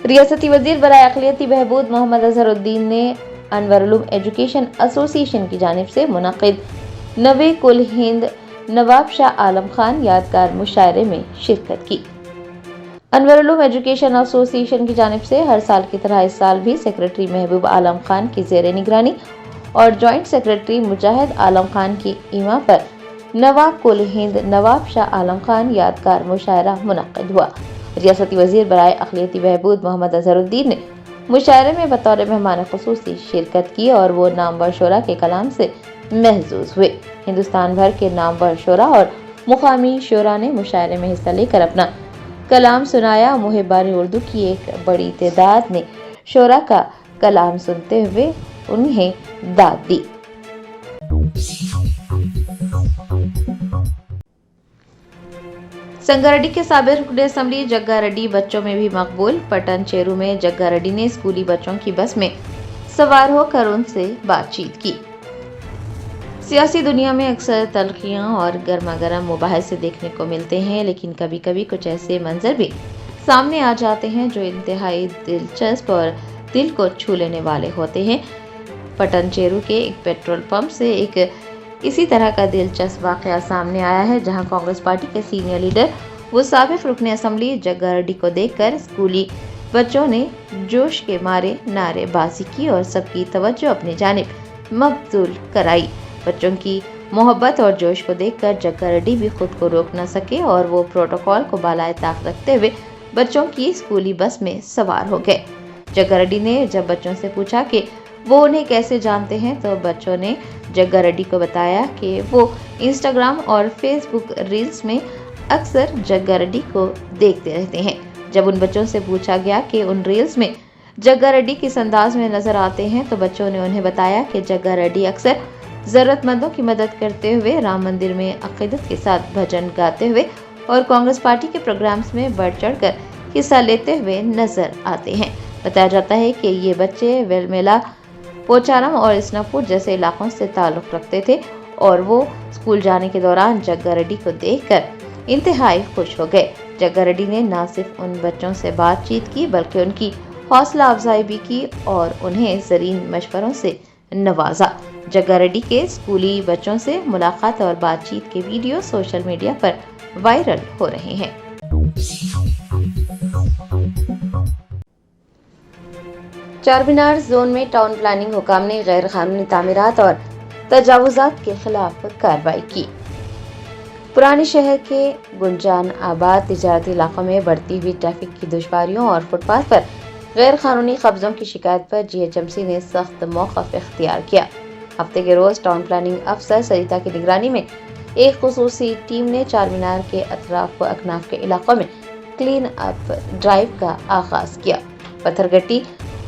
ریاستی وزیر برائے اقلیتی بہبود محمد اظہرالدین نے انور علوم ایجوکیشن ایسوسی ایشن کی جانب سے منعقد 90 کل ہند نواب شاہ عالم خان یادگار مشاعرے میں شرکت کی۔ انور علوم ایجوکیشن ایسوسی ایشن کی جانب سے ہر سال کی طرح اس سال بھی سیکریٹری محبوب عالم خان کی زیر نگرانی اور جوائنٹ سیکریٹری مجاہد عالم خان کی ایما پر 90 کل ہند نواب شاہ عالم خان یادگار مشاعرہ منعقد ہوا۔ ریاستی وزیر برائے اقلیتی بہبود محمد اظہرالدین نے مشاعرے میں بطور مہمان خصوصی شرکت کی اور وہ نامور شعراء کے کلام سے محظوظ ہوئے۔ ہندوستان بھر کے نامور شعراء اور مقامی شعراء نے مشاعرے میں حصہ لے کر اپنا کلام سنایا۔ محبان اردو کی ایک بڑی تعداد نے شعراء کا کلام سنتے ہوئے انہیں داد دی۔ سنگاریڈی کے سابق رکن اسمبلی جگا ریڈی بچوں میں بھی مقبول۔ پٹن چیرو میں جگا ریڈی نے اسکولی بچوں کی بس میں سوار ہو کر ان سے بات چیت کی۔ سیاسی دنیا میں اکثر تلخیاں اور گرما گرم مباحثے دیکھنے کو ملتے ہیں، لیکن کبھی کبھی کچھ ایسے منظر بھی سامنے آ جاتے ہیں جو انتہائی دلچسپ اور دل کو چھو لینے والے ہوتے ہیں۔ پٹن چیرو کے ایک پیٹرول پمپ سے ایک اسی طرح کا دلچسپ واقعہ سامنے آیا ہے، جہاں کانگریس پارٹی کے سینئر لیڈر وہ سابق رکن اسمبلی جگا ریڈی کو دیکھ کر اسکولی بچوں نے جوش کے مارے نعرے بازی کی اور سب کی توجہ اپنی جانب مبذول کرائی۔ بچوں کی محبت اور جوش کو دیکھ کر جگا ریڈی بھی خود کو روک نہ سکے اور وہ پروٹوکول کو بالائے طاق رکھتے ہوئے بچوں کی اسکولی بس میں سوار ہو گئے۔ جگا ریڈی نے جب بچوں سے پوچھا کہ وہ انہیں کیسے جانتے ہیں تو بچوں نے جگا ریڈی کو بتایا کہ وہ انسٹاگرام اور فیس بک ریلز میں اکثر جگا ریڈی کو دیکھتے رہتے ہیں۔ جب ان بچوں سے پوچھا گیا کہ ان ریلز میں جگا ریڈی کس انداز میں نظر آتے ہیں تو بچوں نے انہیں بتایا کہ جگا ریڈی اکثر ضرورت مندوں کی مدد کرتے ہوئے، رام مندر میں عقیدت کے ساتھ بھجن گاتے ہوئے اور کانگریس پارٹی کے پروگرامز میں بڑھ چڑھ کر حصہ لیتے ہوئے نظر آتے ہیں۔ بتایا جاتا ہے کہ یہ بچے ویلمیلا، پوچارم اور اسناپور جیسے علاقوں سے تعلق رکھتے تھے اور وہ اسکول جانے کے دوران جگا ریڈی کو دیکھ کر انتہائی خوش ہو گئے۔ جگا ریڈی نے نہ صرف ان بچوں سے بات چیت کی بلکہ ان کی حوصلہ افزائی بھی کی اور انہیں زرعی مشوروں سے نوازا۔ جگا ریڈی کے اسکولی بچوں سے ملاقات اور بات چیت کے ویڈیو سوشل میڈیا پر وائرل ہو رہے ہیں۔ چار مینار زون میں ٹاؤن پلاننگ حکام نے غیر قانونی تعمیرات اور تجاوزات کے خلاف کارروائی کی۔ پرانے شہر کے گنجان آباد تجارتی علاقوں میں بڑھتی ہوئی ٹریفک کی دشواریوں اور فٹ پاتھ پر غیر قانونی قبضوں کی شکایت پر GHMC نے سخت موقف اختیار کیا۔ ہفتے کے روز ٹاؤن پلاننگ افسر سریتا کی نگرانی میں ایک خصوصی ٹیم نے چار مینار کے اطراف و اکناف کے علاقوں میں کلین اپ ڈرائیو کا آغاز کیا۔ پتھر گٹی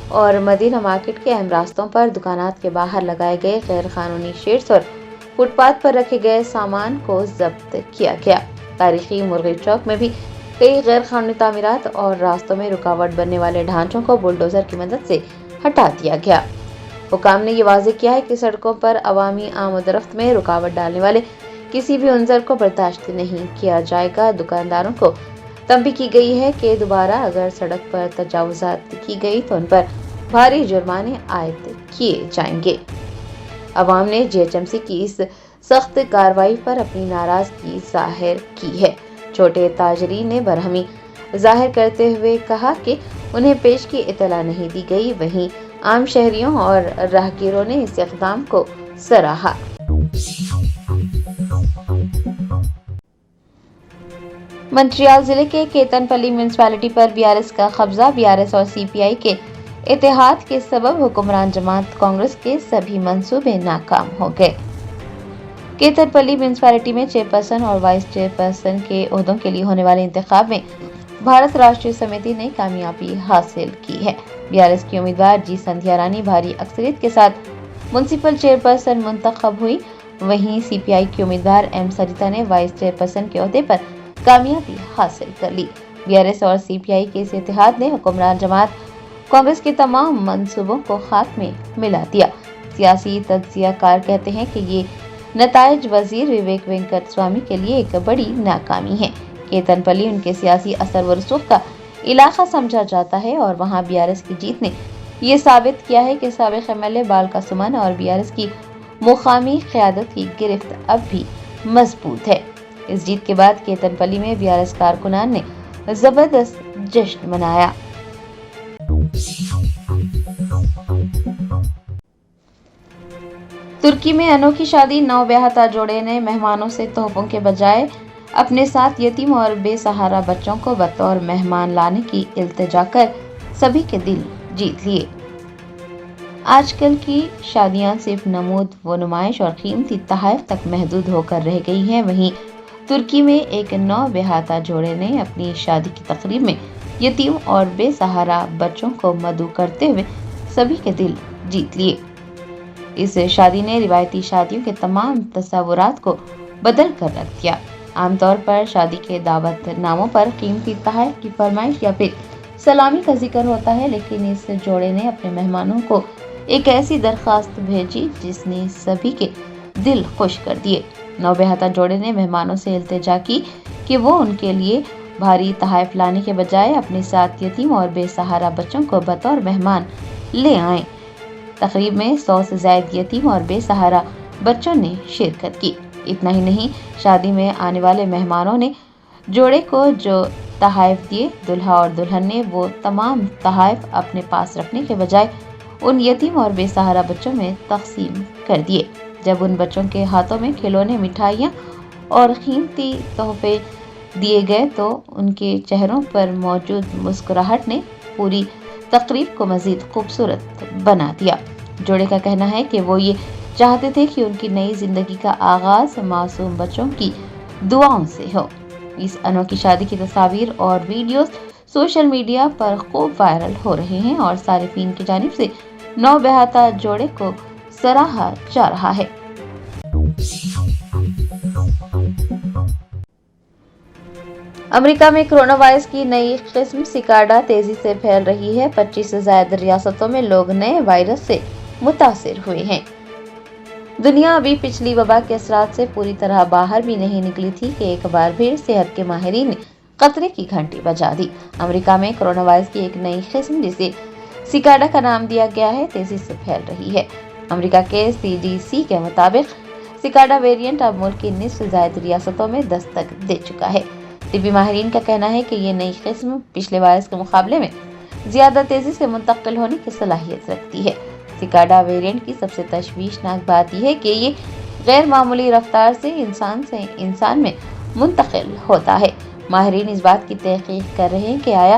اور مدینہ مارکیٹ کے اہم راستوں پر دکانات کے باہر لگائے گئے غیر قانونی شیڈز اور فٹ پاتھ پر رکھے گئے سامان کو ضبط کیا گیا۔ تاریخی مرغی چوک میں بھی کئی غیر قانونی تعمیرات اور راستوں میں رکاوٹ بننے والے ڈھانچوں کو بلڈوزر کی مدد سے ہٹا دیا گیا۔ حکام نے یہ واضح کیا ہے کہ سڑکوں پر عوامی آمد و رفت میں رکاوٹ ڈالنے والے کسی بھی عنصر کو برداشت نہیں کیا جائے گا۔ دکانداروں کو تنبیہ کی گئی ہے کہ دوبارہ اگر سڑک پر تجاوزات کی گئی تو ان پر بھاری جرمانے عائد کیے جائیں گے۔ عوام نے GHMC کی اس سخت کارروائی پر اپنی ناراضگی ظاہر کی ہے۔ چھوٹے تاجرین نے برہمی ظاہر کرتے ہوئے کہا کہ انہیں پیش کی اطلاع نہیں دی گئی، وہیں عام شہریوں اور راہگیروں نے اس اقدام کو سراہا۔ منچریال ضلع کے کیتن پلی میونسپلٹی پر BRS کا قبضہ۔ BRS اور CPI کے اتحاد کے سبب حکمران جماعت کانگریس کے سبھی منصوبے ناکام ہو گئے۔ کیتن پلی میونسپلٹی میں چیئرپرسن اور وائس چیئرپرسن کے عہدوں کے لیے ہونے والے انتخاب میں بھارت راشٹریہ سمیتی نے کامیابی حاصل کی ہے۔ BRS کی امیدوار جی سندھیا رانی بھاری اکثریت کے ساتھ میونسپل چیئرپرسن منتخب ہوئی، وہیں CPI کی امیدوار M سریتا نے وائس چیئرپرسن کے عہدے پر کامیابی حاصل کر لی۔ BRS اور CPI کے اس اتحاد نے حکمران جماعت کانگریس کے تمام منصوبوں کو خاک میں ملا دیا۔ سیاسی تجزیہ کار کہتے ہیں کہ یہ نتائج وزیر وویک وینکٹ سوامی کے لیے ایک بڑی ناکامی ہے۔ کیتن پلی ان کے سیاسی اثر و رسوخ کا علاقہ سمجھا جاتا ہے اور وہاں BRS کی جیت نے یہ ثابت کیا ہے کہ سابق MLA بالکا سمن اور BRS کی مقامی قیادت کی گرفت اب بھی مضبوط ہے۔ اس جیت کے بعد کیتن پلی میں BRS کارکنان نے زبردست جشن منایا۔ ترکی میں انوکھی شادی، نوبیاہتا جوڑے نے مہمانوں سے تحفوں کے بجائے اپنے ساتھ یتیم اور بے سہارا بچوں کو بطور مہمان لانے کی التجا کر سبھی کے دل جیت لیے۔ آج کل کی شادیاں صرف نمود و نمائش اور قیمتی تحائف تک محدود ہو کر رہ گئی ہیں، وہیں ترکی میں ایک نوبیاہتا جوڑے نے اپنی شادی کی تقریب میں یتیم اور بے سہارا بچوں کو مدعو کرتے ہوئے سبھی کے دل جیت لیے۔ اس شادی نے روایتی شادیوں کے تمام تصورات کو بدل کر رکھ دیا۔ عام طور پر شادی کے دعوت ناموں پر قیمتی تحائف کی فرمائش یا پھر سلامی کا ذکر ہوتا ہے، لیکن اس جوڑے نے اپنے مہمانوں کو ایک ایسی درخواست بھیجی جس نے سبھی کے دل خوش کر دیے۔ نوبیاہتا جوڑے نے مہمانوں سے التجا کی کہ وہ ان کے لیے بھاری تحائف لانے کے بجائے اپنے ساتھ یتیم اور بے سہارا بچوں کو بطور مہمان لے آئیں۔ تقریب میں 100 سے زائد یتیم اور بے سہارا بچوں نے شرکت کی۔ اتنا ہی نہیں، شادی میں آنے والے مہمانوں نے جوڑے کو جو تحائف دیے، دلہا اور دلہن نے وہ تمام تحائف اپنے پاس رکھنے کے بجائے ان یتیم اور بے سہارا بچوں میں تقسیم کر دیے۔ جب ان بچوں کے ہاتھوں میں کھلونے، مٹھائیاں اور قیمتی تحفے دیے گئے تو ان کے چہروں پر موجود مسکراہٹ نے پوری تقریب کو مزید خوبصورت بنا دیا۔ جوڑے کا کہنا ہے کہ وہ یہ چاہتے تھے کہ ان کی نئی زندگی کا آغاز معصوم بچوں کی دعاؤں سے ہو۔ اس انوکھی شادی کی تصاویر اور ویڈیوز سوشل میڈیا پر خوب وائرل ہو رہے ہیں اور صارفین کی جانب سے نوبیاہتا جوڑے کو سراہا جا رہا ہے۔ امریکہ میں کرونا وائرس کی نئی قسم سکاڈا تیزی سے پھیل رہی ہے۔ 25 سے زائد ریاستوں میں لوگ نئے وائرس سے متاثر ہوئے ہیں۔ دنیا ابھی پچھلی وبا کے اثرات سے پوری طرح باہر بھی نہیں نکلی تھی کہ ایک بار پھر صحت کے ماہرین نے خطرے کی گھنٹی بجا دی۔ امریکہ میں کرونا وائرس کی ایک نئی قسم جسے سکاڈا کا نام دیا گیا ہے، تیزی سے پھیل رہی ہے۔ امریکہ کے CDC کے مطابق سکاڈا ویرینٹ اب ملک کی 19 سے زائد ریاستوں میں دستک دے چکا ہے۔ طبی ماہرین کا کہنا ہے کہ یہ نئی قسم پچھلے وائرس کے مقابلے میں زیادہ تیزی سے منتقل ہونے کی صلاحیت رکھتی ہے۔ سکاڈا ویرینٹ کی سب سے تشویشناک بات یہ ہے کہ یہ غیر معمولی رفتار سے انسان میں منتقل ہوتا ہے۔ ماہرین اس بات کی تحقیق کر رہے ہیں کہ آیا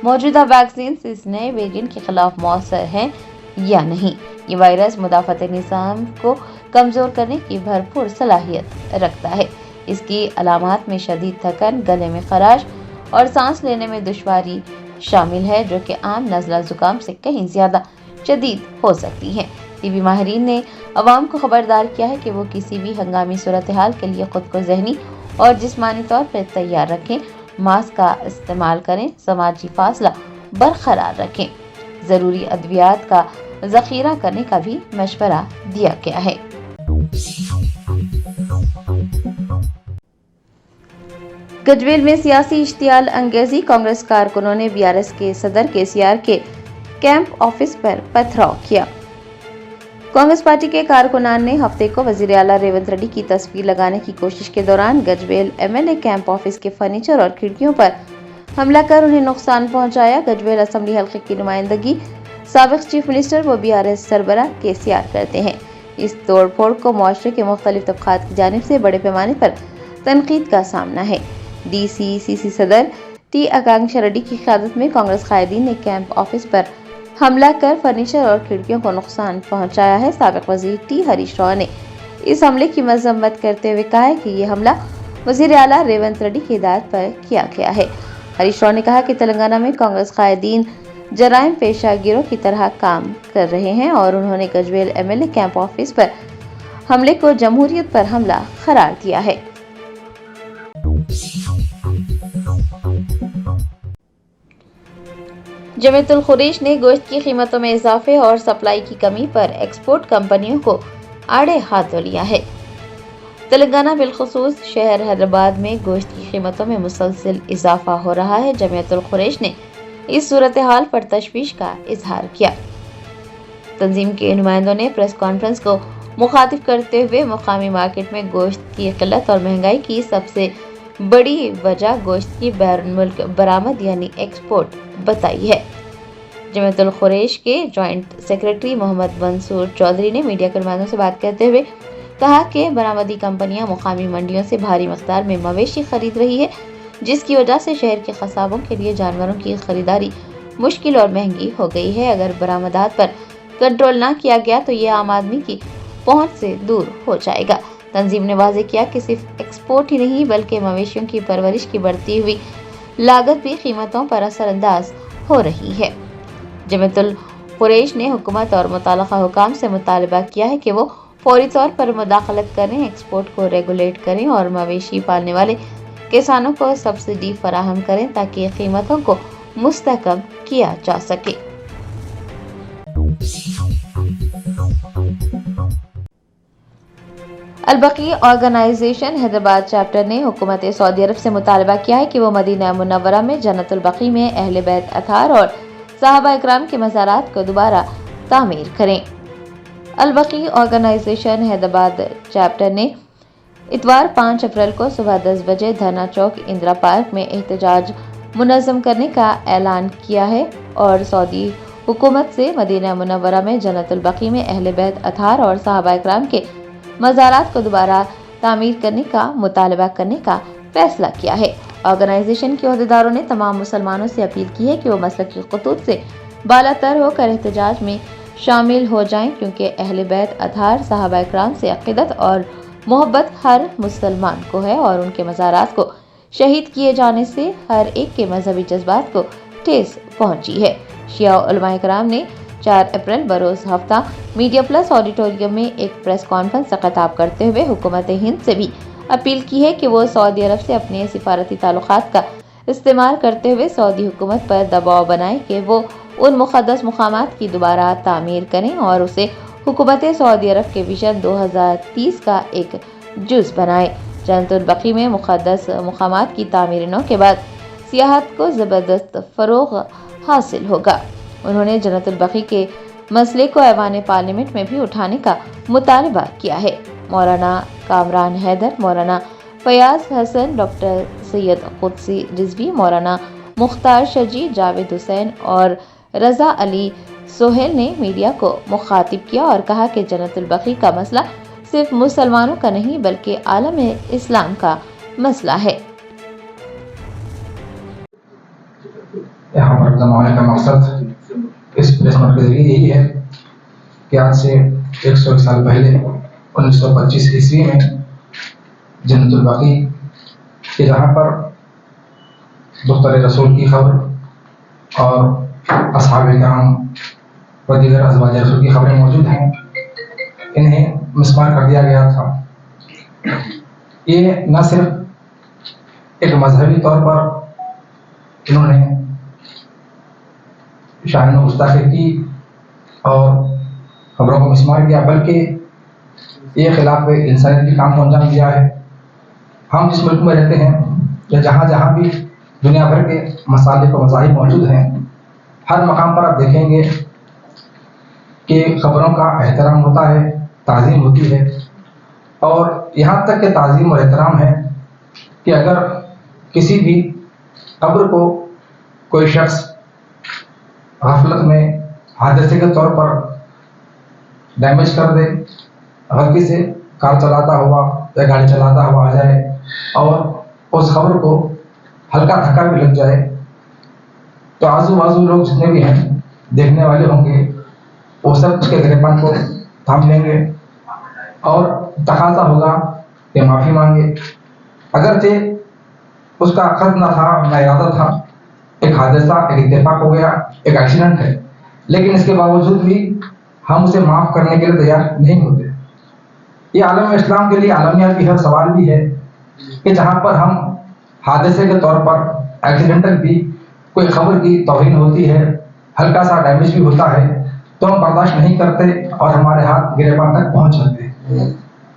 موجودہ ویکسینز اس نئے ویرینٹ کے خلاف مؤثر ہیں یا نہیں۔ یہ وائرس مدافعت نظام کو کمزور کرنے کی بھرپور صلاحیت رکھتا ہے۔ اس کی علامات میں شدید تھکن، گلے میں خراش اور سانس لینے میں دشواری شامل ہے، جو کہ عام نزلہ زکام سے کہیں زیادہ شدید ہو سکتی ہیں۔ طبی ماہرین نے عوام کو خبردار کیا ہے کہ وہ کسی بھی ہنگامی صورتحال کے لیے خود کو ذہنی اور جسمانی طور پر تیار رکھیں، ماسک کا استعمال کریں، سماجی فاصلہ برقرار رکھیں۔ ضروری ادویات کا ذخیرہ کرنے کا بھی مشورہ دیا گیا ہے۔ گجویل میں سیاسی اشتعال انگیزی، کانگریس کارکنوں نے BRS کے صدر KCR کے کیمپ آفس پر پتھراؤ کیا۔ کانگریس پارٹی کے کارکنان نے ہفتے کو وزیر اعلیٰ ریونت ریڈی کی تصویر لگانے کی کوشش کے دوران گجویل MLA کیمپ آفس کے فرنیچر اور کھڑکیوں پر حملہ کر انہیں نقصان پہنچایا۔ گجویل اسمبلی حلقے کی نمائندگی سابق چیف منسٹر و BRS سربراہ KCR کرتے ہیں۔ اس توڑ پھوڑ کو معاشرے کے مختلف طبقات کی جانب سے بڑے پیمانے پر تنقید کا سامنا ہے۔ DCCC صدر T آکانکشا ریڈی کی قیادت میں کانگریس قائدین نے کیمپ آفس پر حملہ کر فرنیچر اور کھڑکیوں کو نقصان پہنچایا ہے۔ سابق وزیر T ہریش راؤ نے اس حملے کی مذمت کرتے ہوئے کہا ہے کہ یہ حملہ وزیر اعلیٰ ریونت ریڈی کی ہدایت پر کیا گیا ہے۔ ہریش راؤ نے کہا کہ تلنگانہ میں کانگریس قائدین جرائم پیشہ گیروں کی طرح کام کر رہے ہیں اور انہوں نے گجویل MLA کیمپ آفس پر حملے کو جمہوریت پر حملہ قرار دیا ہے۔ جمیعت الخریش نے گوشت کی قیمتوں میں اضافے اور سپلائی کی کمی پر ایکسپورٹ کمپنیوں کو آڑے ہاتھوں لیا ہے۔ تلنگانہ بالخصوص شہر حیدرآباد میں گوشت کی قیمتوں میں مسلسل اضافہ ہو رہا ہے۔ جمعیت القریش نے اس صورتحال پر تشویش کا اظہار کیا۔ تنظیم کے نمائندوں نے پریس کانفرنس کو مخاطب کرتے ہوئے مقامی مارکیٹ میں گوشت کی قلت اور مہنگائی کی سب سے بڑی وجہ گوشت کی بیرون ملک برآمد یعنی ایکسپورٹ بتائی ہے۔ جمعیت القریش کے جوائنٹ سیکرٹری محمد منصور چودھری نے میڈیا کے نمائندوں سے بات کرتے ہوئے کہا کہ برآمدی کمپنیاں مقامی منڈیوں سے بھاری مقدار میں مویشی خرید رہی ہے، جس کی وجہ سے شہر کے قصابوں کے لیے جانوروں کی خریداری مشکل اور مہنگی ہو گئی ہے۔ اگر برآمدات پر کنٹرول نہ کیا گیا تو یہ عام آدمی کی پہنچ سے دور ہو جائے گا۔ تنظیم نے واضح کیا کہ صرف ایکسپورٹ ہی نہیں بلکہ مویشیوں کی پرورش کی بڑھتی ہوئی لاگت بھی قیمتوں پر اثر انداز ہو رہی ہے۔ جمعیت القریش نے حکومت اور متعلقہ حکام سے مطالبہ کیا ہے کہ وہ فوری طور پر مداخلت کریں، ایکسپورٹ کو ریگولیٹ کریں اور مویشی پالنے والے کسانوں کو سبسڈی فراہم کریں تاکہ قیمتوں کو مستحکم کیا جا سکے۔ البقیع آرگنائزیشن حیدرآباد چیپٹر نے حکومت سعودی عرب سے مطالبہ کیا ہے کہ وہ مدینہ منورہ میں جنت البقیع میں اہل بیت اطہار اور صحابہ اکرام کے مزارات کو دوبارہ تعمیر کریں۔ البقیع آرگنائزیشن حیدرآباد چیپٹر نے اتوار 5 اپریل کو صبح 10 بجے دھرنا چوک اندرا پارک میں احتجاج منظم کرنے کا اعلان کیا ہے اور سعودی حکومت سے مدینہ منورہ میں جنت البقیع میں اہل بیت اطہار اور صحابہ اکرام کے مزارات کو دوبارہ تعمیر کرنے کا مطالبہ کرنے کا فیصلہ کیا ہے۔ آرگنائزیشن کے عہدیداروں نے تمام مسلمانوں سے اپیل کی ہے کہ وہ مسلکی خطوط سے بالاتر ہو کر احتجاج میں شامل ہو جائیں، کیونکہ اہل بیت اطہار صحابہ اکرام سے عقیدت اور محبت ہر مسلمان کو ہے اور ان کے مزارات کو شہید کیے جانے سے ہر ایک کے مذہبی جذبات کو ٹھیس پہنچی ہے۔ شیعہ علماء کرام نے 4 اپریل بروز ہفتہ میڈیا پلس آڈیٹوریم میں ایک پریس کانفرنس سے خطاب کرتے ہوئے حکومت ہند سے بھی اپیل کی ہے کہ وہ سعودی عرب سے اپنے سفارتی تعلقات کا استعمال کرتے ہوئے سعودی حکومت پر دباؤ بنائیں کہ وہ ان مقدس مقامات کی دوبارہ تعمیر کریں اور اسے حکومت سعودی عرب کے ویژن 2030 کا ایک جز بنائیں۔ جنت البقیع میں مقدس مقامات کی تعمیر نو کے بعد سیاحت کو زبردست فروغ حاصل ہوگا۔ انہوں نے جنت البقیع کے مسئلے کو ایوان پارلیمنٹ میں بھی اٹھانے کا مطالبہ کیا ہے۔ مولانا کامران حیدر، مولانا فیاض حسن، ڈاکٹر سید قدسی رضوی، مولانا مختار شجی، جاوید حسین اور رضا علی سہیل نے میڈیا کو مخاطب کیا اور کہا کہ جنت البقیع کا مسئلہ صرف مسلمانوں کا نہیں بلکہ عالم اسلام کا مسئلہ ہے۔ یہاں پر جمع ہونے کا مقصد اس پریس نوٹ کے ذریعے یہی ہے کہ آج سے 101 سال پہلے 1925 عیسوی میں جنت البقیع کہ جہاں پر دختر رسول کی خبر اور اصحاب کرام و دیگر ازواج رسول کی خبریں موجود ہیں، انہیں مسمار کر دیا گیا تھا۔ یہ نہ صرف ایک مذہبی طور پر انہوں نے شان و گستاخی کی اور خبروں کو مسمار کیا، بلکہ یہ خلاف انسانیت کے کام کو انجام دیا ہے۔ ہم جس ملک میں رہتے ہیں یا جہاں جہاں بھی دنیا بھر کے مسالک و مذاہب موجود ہیں، ہر مقام پر آپ دیکھیں گے کہ خبروں کا احترام ہوتا ہے، تعظیم ہوتی ہے، اور یہاں تک کہ تعظیم اور احترام ہے کہ اگر کسی بھی قبر کو کوئی شخص غفلت میں حادثے کے طور پر ڈیمیج کر دے، غلطی سے کار چلاتا ہوا یا گاڑی چلاتا ہوا آ جائے اور اس خبر کو ہلکا دھکا بھی لگ جائے، تو آزو بازو لوگ جتنے بھی ہیں دیکھنے والے ہوں گے وہ سب اس کے گریبان کو تھام لیں گے اور تقاضا ہوگا کہ معافی مانگے۔ اگرچہ اس کا قصد نہ تھا، نہ ارادہ تھا، ایک حادثہ، ایک اتفاق ہو گیا، ایک ایکسیڈنٹ ہے، لیکن اس کے باوجود بھی ہم اسے معاف کرنے کے لیے تیار نہیں ہوتے۔ یہ عالم اسلام کے لیے عالمیت بھی ہے، سوال بھی ہے کہ جہاں پر ہم حادثے کے طور پر ایکسیڈنٹل بھی کوئی خبر کی توہین ہوتی ہے، ہلکا سا ڈیمیج بھی ہوتا ہے، تو ہم برداشت نہیں کرتے اور ہمارے ہاتھ گریبان تک پہنچ جاتے ہیں۔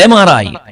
MRI,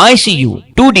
ICU, 2D